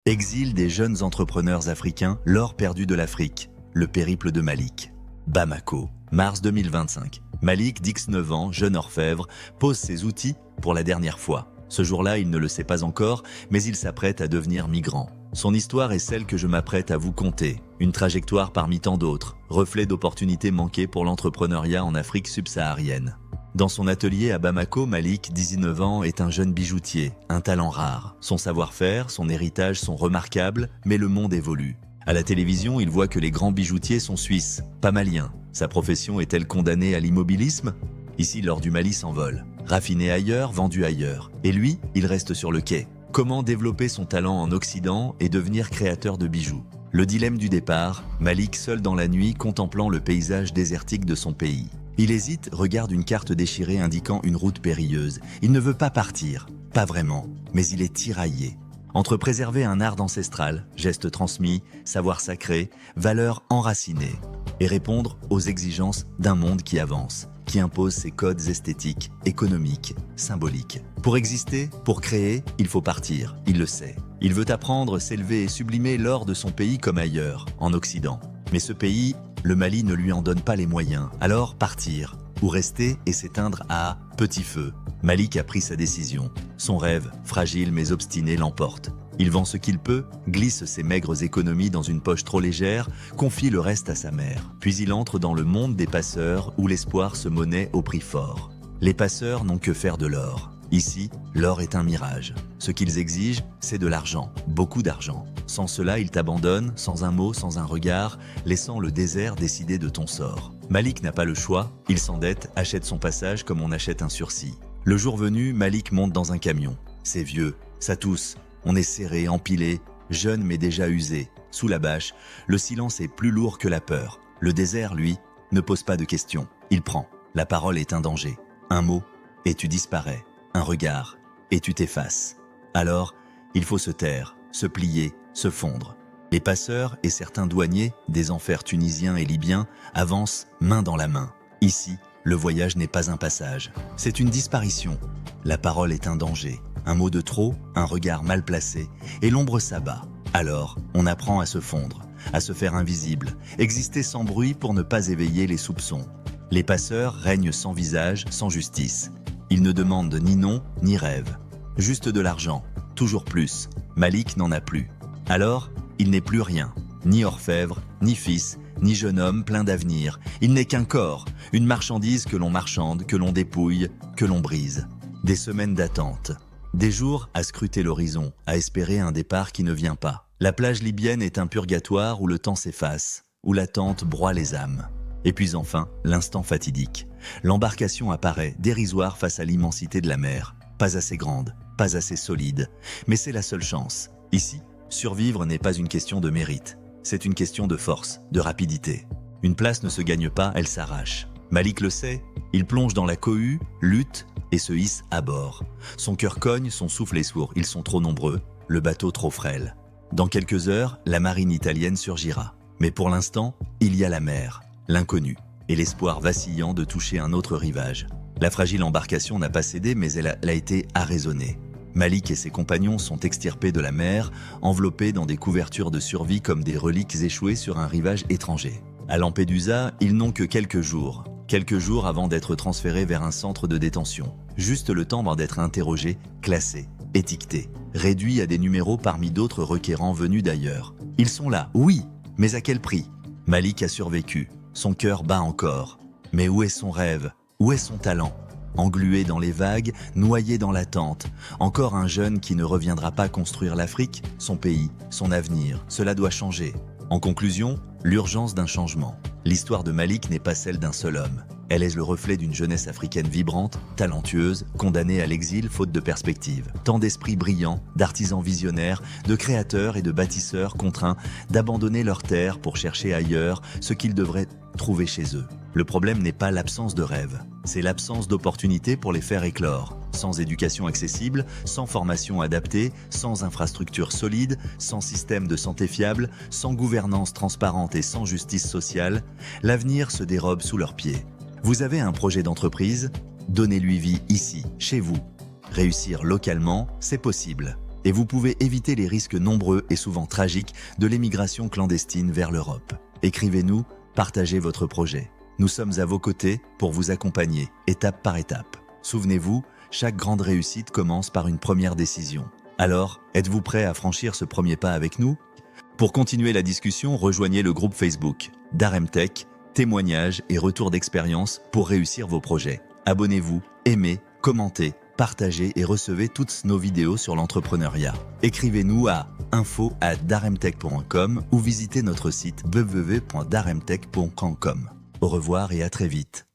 Exil des jeunes entrepreneurs africains, l'or perdu de l'Afrique, le périple de Malik. Bamako, mars 2025. Malik, 19 ans, jeune orfèvre, pose ses outils pour la dernière fois. Ce jour-là, il ne le sait pas encore, mais il s'apprête à devenir migrant. Son histoire est celle que je m'apprête à vous conter. Une trajectoire parmi tant d'autres, reflet d'opportunités manquées pour l'entrepreneuriat en Afrique subsaharienne. Dans son atelier à Bamako, Malik, 19 ans, est un jeune bijoutier, un talent rare. Son savoir-faire, son héritage sont remarquables, mais le monde évolue. À la télévision, il voit que les grands bijoutiers sont suisses, pas maliens. Sa profession est-elle condamnée à l'immobilisme ? Ici, l'or du Mali s'envole. Raffiné ailleurs, vendu ailleurs. Et lui, il reste sur le quai. Comment développer son talent en Occident et devenir créateur de bijoux ? Le dilemme du départ, Malik seul dans la nuit contemplant le paysage désertique de son pays. Il hésite, regarde une carte déchirée indiquant une route périlleuse. Il ne veut pas partir, pas vraiment, mais il est tiraillé. Entre préserver un art ancestral, gestes transmis, savoir sacré, valeurs enracinées, et répondre aux exigences d'un monde qui avance, qui impose ses codes esthétiques, économiques, symboliques. Pour exister, pour créer, il faut partir, il le sait. Il veut apprendre, s'élever et sublimer l'or de son pays comme ailleurs, en Occident. Mais ce pays, le Mali ne lui en donne pas les moyens. Alors partir, ou rester et s'éteindre à petit feu. Malik a pris sa décision. Son rêve, fragile mais obstiné, l'emporte. Il vend ce qu'il peut, glisse ses maigres économies dans une poche trop légère, confie le reste à sa mère. Puis il entre dans le monde des passeurs où l'espoir se monnaie au prix fort. Les passeurs n'ont que faire de l'or. Ici, l'or est un mirage. Ce qu'ils exigent, c'est de l'argent, beaucoup d'argent. Sans cela, ils t'abandonnent, sans un mot, sans un regard, laissant le désert décider de ton sort. Malik n'a pas le choix, il s'endette, achète son passage comme on achète un sursis. Le jour venu, Malik monte dans un camion. C'est vieux, ça tousse, on est serré, empilé, jeune mais déjà usé. Sous la bâche, le silence est plus lourd que la peur. Le désert, lui, ne pose pas de questions. Il prend. La parole est un danger. Un mot, et tu disparais. Un regard, et tu t'effaces. Alors, il faut se taire, se plier, se fondre. Les passeurs et certains douaniers, des enfers tunisiens et libyens, avancent main dans la main. Ici, le voyage n'est pas un passage, c'est une disparition. La parole est un danger. Un mot de trop, un regard mal placé, et l'ombre s'abat. Alors, on apprend à se fondre, à se faire invisible, exister sans bruit pour ne pas éveiller les soupçons. Les passeurs règnent sans visage, sans justice. Ils ne demandent ni nom, ni rêve. Juste de l'argent, toujours plus. Malik n'en a plus. Alors, il n'est plus rien. Ni orfèvre, ni fils, ni jeune homme plein d'avenir. Il n'est qu'un corps, une marchandise que l'on marchande, que l'on dépouille, que l'on brise. Des semaines d'attente. Des jours à scruter l'horizon, à espérer un départ qui ne vient pas. La plage libyenne est un purgatoire où le temps s'efface, où l'attente broie les âmes. Et puis enfin, l'instant fatidique. L'embarcation apparaît, dérisoire face à l'immensité de la mer. Pas assez grande, pas assez solide. Mais c'est la seule chance. Ici, survivre n'est pas une question de mérite. C'est une question de force, de rapidité. Une place ne se gagne pas, elle s'arrache. Malik le sait, il plonge dans la cohue, lutte et se hisse à bord. Son cœur cogne, son souffle est sourd. Ils sont trop nombreux, le bateau trop frêle. Dans quelques heures, la marine italienne surgira. Mais pour l'instant, il y a la mer, l'inconnu, et l'espoir vacillant de toucher un autre rivage. La fragile embarcation n'a pas cédé, mais elle a été arraisonnée. Malik et ses compagnons sont extirpés de la mer, enveloppés dans des couvertures de survie comme des reliques échouées sur un rivage étranger. À Lampedusa, ils n'ont que quelques jours avant d'être transférés vers un centre de détention. Juste le temps d'être interrogés, classés, étiquetés, réduits à des numéros parmi d'autres requérants venus d'ailleurs. Ils sont là, oui, mais à quel prix ? Malik a survécu. Son cœur bat encore. Mais où est son rêve ? Où est son talent ? Englué dans les vagues, noyé dans l'attente. Encore un jeune qui ne reviendra pas construire l'Afrique, son pays, son avenir. Cela doit changer. En conclusion, l'urgence d'un changement. L'histoire de Malik n'est pas celle d'un seul homme. Elle est le reflet d'une jeunesse africaine vibrante, talentueuse, condamnée à l'exil faute de perspective. Tant d'esprits brillants, d'artisans visionnaires, de créateurs et de bâtisseurs contraints d'abandonner leur terre pour chercher ailleurs ce qu'ils devraient trouver chez eux. Le problème n'est pas l'absence de rêves, c'est l'absence d'opportunités pour les faire éclore. Sans éducation accessible, sans formation adaptée, sans infrastructures solides, sans système de santé fiable, sans gouvernance transparente et sans justice sociale, l'avenir se dérobe sous leurs pieds. Vous avez un projet d'entreprise ? Donnez-lui vie ici, chez vous. Réussir localement, c'est possible. et vous pouvez éviter les risques nombreux et souvent tragiques de l'émigration clandestine vers l'Europe. Écrivez-nous, partagez votre projet. Nous sommes à vos côtés pour vous accompagner, étape par étape. Souvenez-vous, chaque grande réussite commence par une première décision. Alors, êtes-vous prêt à franchir ce premier pas avec nous ? Pour continuer la discussion, rejoignez le groupe Facebook d'Aremtech, témoignages et retours d'expérience pour réussir vos projets. Abonnez-vous, aimez, commentez, partagez et recevez toutes nos vidéos sur l'entrepreneuriat. Écrivez-nous à info@daremtech.com ou visitez notre site www.daremtech.com. Au revoir et à très vite.